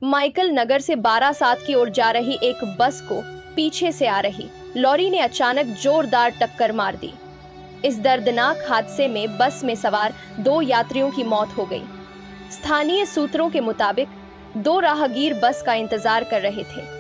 Michael नगर से बारासात की ओर जा रही एक बस को पीछे से आ रही लॉरी ने अचानक जोरदार टक्कर मार दी। इस दर्दनाक हादसे में बस में सवार 2 यात्रियों की मौत हो गई। स्थानीय सूत्रों के मुताबिक 2 राहगीर बस का इंतजार कर रहे थे।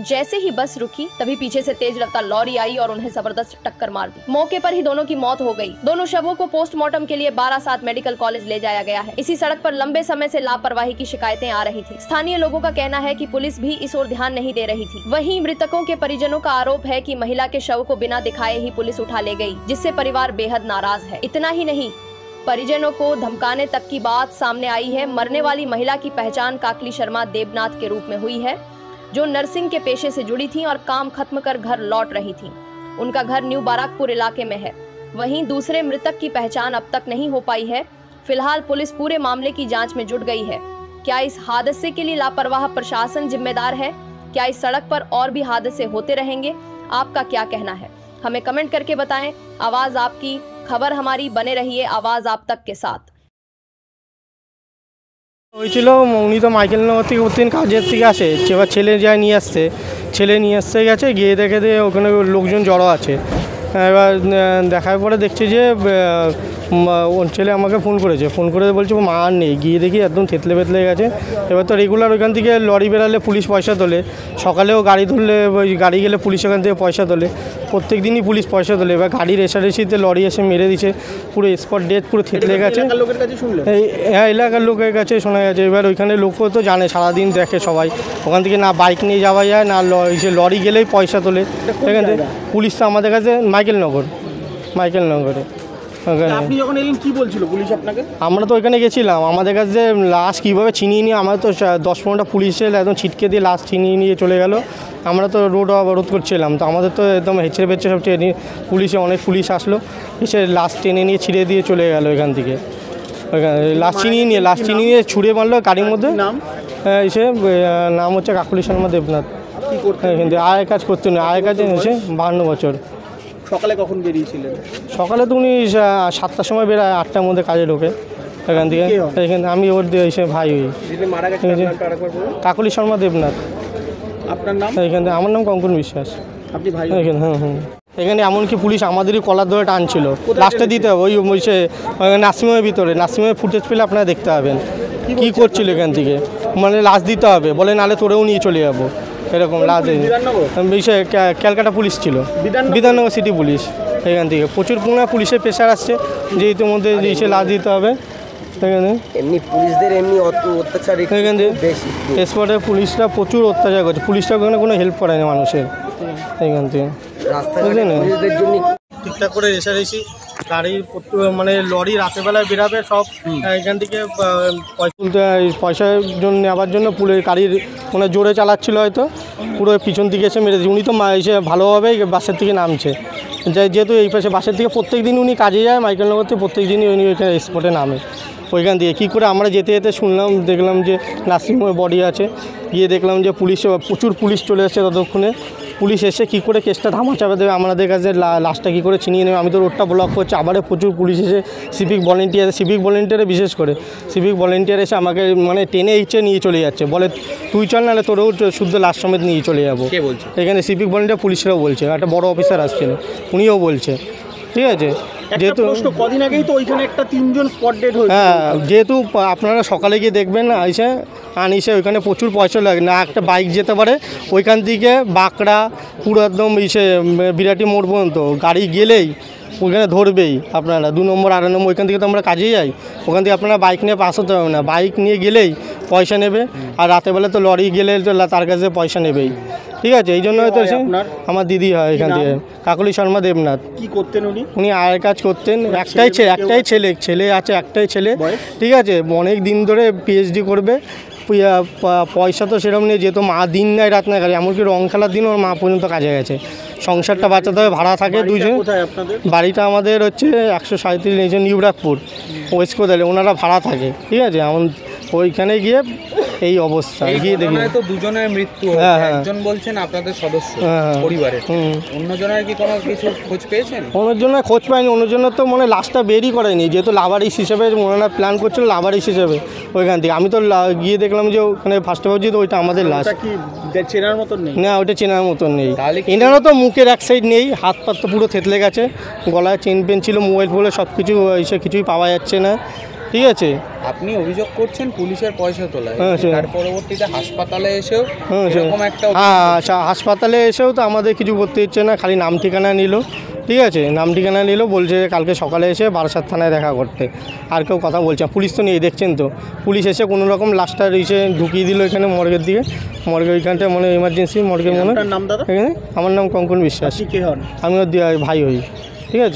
जैसे ही बस रुकी तभी पीछे से तेज रफ्तार लॉरी आई और उन्हें जबरदस्त टक्कर मार दी। मौके पर ही दोनों की मौत हो गई। दोनों शवों को पोस्टमार्टम के लिए बारासात मेडिकल कॉलेज ले जाया गया है। इसी सड़क पर लंबे समय से लापरवाही की शिकायतें आ रही थी। स्थानीय लोगों का कहना है कि पुलिस भी इस ओर ध्यान नहीं दे रही थी। वहीं मृतकों के परिजनों का आरोप है कि महिला के शव को बिना दिखाए ही पुलिस उठा ले गई, जिससे परिवार बेहद नाराज है। इतना ही नहीं, परिजनों को धमकाने तक की बात सामने आई है। मरने वाली महिला की पहचान काकली शर्मा देवनाथ के रूप में हुई है, जो नर्सिंग के पेशे से जुड़ी थी और काम खत्म कर घर लौट रही थी। उनका घर न्यू बाराकपुर इलाके में है। वहीं दूसरे मृतक की पहचान अब तक नहीं हो पाई है। फिलहाल पुलिस पूरे मामले की जांच में जुट गई है। क्या इस हादसे के लिए लापरवाह प्रशासन जिम्मेदार है? क्या इस सड़क पर और भी हादसे होते रहेंगे? आपका क्या कहना है? हमें कमेंट करके बताएं। आवाज आपकी, खबर हमारी, बने रहिए आवाज आप तक के साथ। হয়েছিল উনি তো মাইকেল নগর থেকে প্রতিদিন কাজের থেকে আসে, এবার ছেলে যায় নিয়ে আসছে, ছেলে নিয়ে আসতে গেছে, গিয়ে দেখে দিয়ে ওখানে লোকজন জড়ো আছে। এবার দেখার পরে দেখছি যে ওর ছেলে আমাকে ফোন করেছে, ফোন করে বলছে মা আর নেই। গিয়ে দেখি একদম থেতলে ফেতলে গেছে। এবার তো রেগুলার ওইখান থেকে লরি বেরালে পুলিশ পয়সা তোলে, সকালেও গাড়ি ধরলে ওই গাড়ি গেলে পুলিশ ওখান থেকে পয়সা তোলে, প্রত্যেক দিনই পুলিশ পয়সা তোলে। এবার গাড়ি রেসারেসিতে লরি এসে মেরে দিছে, পুরো স্পট ডেথ, পুরো থেতলে গেছে। হ্যাঁ, এলাকার লোকের কাছে শোনা গেছে। এবার ওইখানে লোকও তো জানে, সারাদিন দেখে সবাই, ওখান থেকে না বাইক নিয়ে যাওয়া যায়, না লরি গেলেই পয়সা তোলে। এখান থেকে পুলিশ তো আমাদের কাছে মাইকেল নগরে। আপনি যখন এলেন কি বলছিল পুলিশ আপনাকে? আমরা তো ওইখানে গেছিলাম, আমাদের কাছে লাশ কীভাবে ছিনিয়ে নিয়ে, আমরা তো 10-15টা পুলিশ এসে একদম ছিটকে দিয়ে লাশ ছিনিয়ে নিয়ে চলে গেল। আমরা তো রোড অবরোধ করছিলাম, তো আমাদের তো একদম হেঁচড়ে বেঁচড়ে সব টেনে, অনেক পুলিশ আসলো, এসে লাশ টেনে নিয়ে ছিঁড়ে দিয়ে চলে গেল এখান থেকে। লাশ চিনিয়ে নিয়ে ছুঁড়ে মারলো গাড়ির মধ্যে। এসে নাম হচ্ছে কাকলি শর্মা দেবনাথ। এখান থেকে আয়ের কাজ করতে নেই, আয়ের কাজে এসে 52 বছর। সকালে কখন বেরিয়েছিলেন? সকালে তো উনি 7টার সময় বেরোয়, 8টার মধ্যে কাজে ঢোকে এখান থেকে। এখানে আমি ওর এসে ভাই হই। কাকলি শর্মা দেবনাথ। আপনার নাম? এখানে আমার নাম কঙ্কন বিশ্বাস। আপনি ভাই? এখানে এখানে এমনকি পুলিশ আমাদেরই কলার ধরে টানছিল, লাস্টে দিতে হবে ওই সে নার্সিংহোমের ভিতরে। নার্সিংহোমের ফুটেজ পেলে আপনারা দেখতে পাবেন কী করছিল এখান থেকে। মানে লাশ দিতে হবে বলে, নাহলে তোরেও নিয়ে চলে যাবো, এরকম লাশ। সে ক্যালকাটা পুলিশ ছিল, বিধাননগর সিটি পুলিশ। এখান থেকে প্রচুর পরিমাণে পুলিশের প্রেশার আসছে যে ইতিমধ্যে এসে লাশ দিতে হবে। এখানে এমনি পুলিশদের এমনি অত্যাচার এখান থেকে স্পটে পুলিশরা প্রচুর অত্যাচার করছে। পুলিশরা ওখানে কোনো হেল্প করে না মানুষের। এখান থেকে ঠিকঠাক করে রেসারেসি গাড়ির মানে লরি রাতেরবেলায় বেরাবে সব, এখান থেকে পয়সার জন্য নেওয়ার জন্য পুরো গাড়ির মানে জোরে চালাচ্ছিল, হয়তো পুরো পিছন দিকে এসে মেরেছে। উনি তো এসে ভালোভাবে বাসের থেকে নামছে, যেহেতু এই পাশে বাসের থেকে প্রত্যেক দিন উনি কাজে যায় মাইকেল নগর থেকে, প্রত্যেক দিনই উনি ওইখানে স্পটে নামে। ওইখান দিয়ে কী করে আমরা যেতে যেতে শুনলাম, দেখলাম যে নার্সিংহোমে বডি আছে। গিয়ে দেখলাম যে প্রচুর পুলিশ চলে এসেছে। ততক্ষণে পুলিশ এসে কী করে কেসটা ধামাচাপা দেবে, আমাদের কাছে লাশটা কী করে ছিনিয়ে নেবে। আমি তো রোডটা ব্লক করছি, আবারও প্রচুর পুলিশ এসে সিভিক ভলেন্টিয়ারে বিশেষ করে সিভিক ভলেন্টিয়ার এসে আমাকে মানে টেনে নিয়ে চলে যাচ্ছে, বলে তুই চল, নাহলে তোরেও শুদ্ধ লাশ সমেত নিয়ে চলে যাবো। কে বলছে? এখানে সিভিক ভলেন্টিয়ার পুলিশরাও বলছে, একটা বড় অফিসার আসছিল, উনিও বলছে। ঠিক আছে, যেহেতু কদিন আগেই তো ওইখানে একটা 3জন স্পট ডেড হয়েছে। হ্যাঁ, যেহেতু আপনারা সকালে গিয়ে দেখবেন আনিসে ওইখানে প্রচুর পয়সা লাগে না, একটা বাইক যেতে পারে ওইখান থেকে বাঁকড়া পুরো একদম বিরাটি মোড় পর্যন্ত গাড়ি গেলেই ওইখানে ধরবেই আপনারা। 2 নম্বর 8 নম্বর ওইখান থেকে তো আমরা কাজে যাই, ওখান থেকে আপনারা বাইক নিয়ে পাস হতে হবে না, বাইক নিয়ে গেলেই পয়সা নেবে। আর রাতেরবেলা তো লরি গেলে তো তার কাছে পয়সা নেবেই। ঠিক আছে, এই জন্য হয়তো আমার দিদি হয় এখান থেকে, কাকলি শর্মা দেবনাথ। কি করতেন উনি? উনি আয়ের কাজ করতেন। একটাই ছেলে আছে, একটাই ছেলে। ঠিক আছে, অনেক দিন ধরে পিএইচডি করবে। পয়সা তো সেরকম নেই, যেহেতু মা দিন নাই রাত নাই কাজে, এমনকি রং খেলার দিন ওর মা পর্যন্ত কাজে গেছে। সংসারটা বাঁচাতে হবে, ভাড়া থাকে 2 জন। বাড়িটা আমাদের হচ্ছে 137 নিউ বারাকপুর ওয়েস্ট কোদালে, ওনারা ভাড়া থাকে। ঠিক আছে, ওইখানে গিয়ে এই অবস্থা এই গিয়ে দেখি ঘটনায় তো দুজনের মৃত্যু হয়েছে। হ্যাঁ, হ্যাঁ। একজন বলছেন আপনাদের সদস্য হ্যাঁ। পরিবারের, হুম। অন্যজনের কি কোনো কিছু খোঁজ পেয়েছেন? অন্যজনের খোঁজ পাইনি, অন্যজনের তো মানে লাশটা বেরই করেনি, যেহেতু লাভারিস হিসেবে মনে না প্ল্যান করছিল লাভারিস হিসেবে ওইখান থেকে। আমি তো গিয়ে দেখলাম যে ওখানে ফার্স্টে ভাবছি তো ওইটা আমাদের লাশ। ওটা কি চেনার মতন নেই? না ওইটা চেনার মতন নেই। তাহলে কি- এনারও তো মুখের এক সাইড নেই, হাত পাত তো পুরো থেতলে গেছে, গলায় চেন পেন ছিল, মোবাইল ফোনে সব কিছু এসে কিছুই পাওয়া যাচ্ছে না, ঠিক আছে। আপনি অভিযোগ করছেন পুলিশের পয়সা তোলায়, হ্যাঁ, সে- তার পরবর্তীতে হাসপাতালে এসেও হ্যাঁ, সে- এরকম একটা হ্যাঁ হাসপাতালে এসেও তো আমাদের কিছু করতে ইচ্ছে না, খালি নাম ঠিকানা নিল, ঠিক আছে, নাম ঠিকানা নিল, বলছে কালকে সকালে এসে বারাসাত থানায় দেখা করতে। আর কেউ কথা বলছে না। পুলিশ তো নেই, দেখছেন তো, পুলিশ এসে কোনো রকম লাশটা এসে ঢুকিয়ে দিল এখানে মর্গের দিকে, মর্গে ওইখানটা মানে এমার্জেন্সি মর্গের মনে আপনার নাম দাদা? এখানে। আমার নাম কঙ্কন বিশ্বাস, আপনি কে হন? আমি ওর ভাই হই।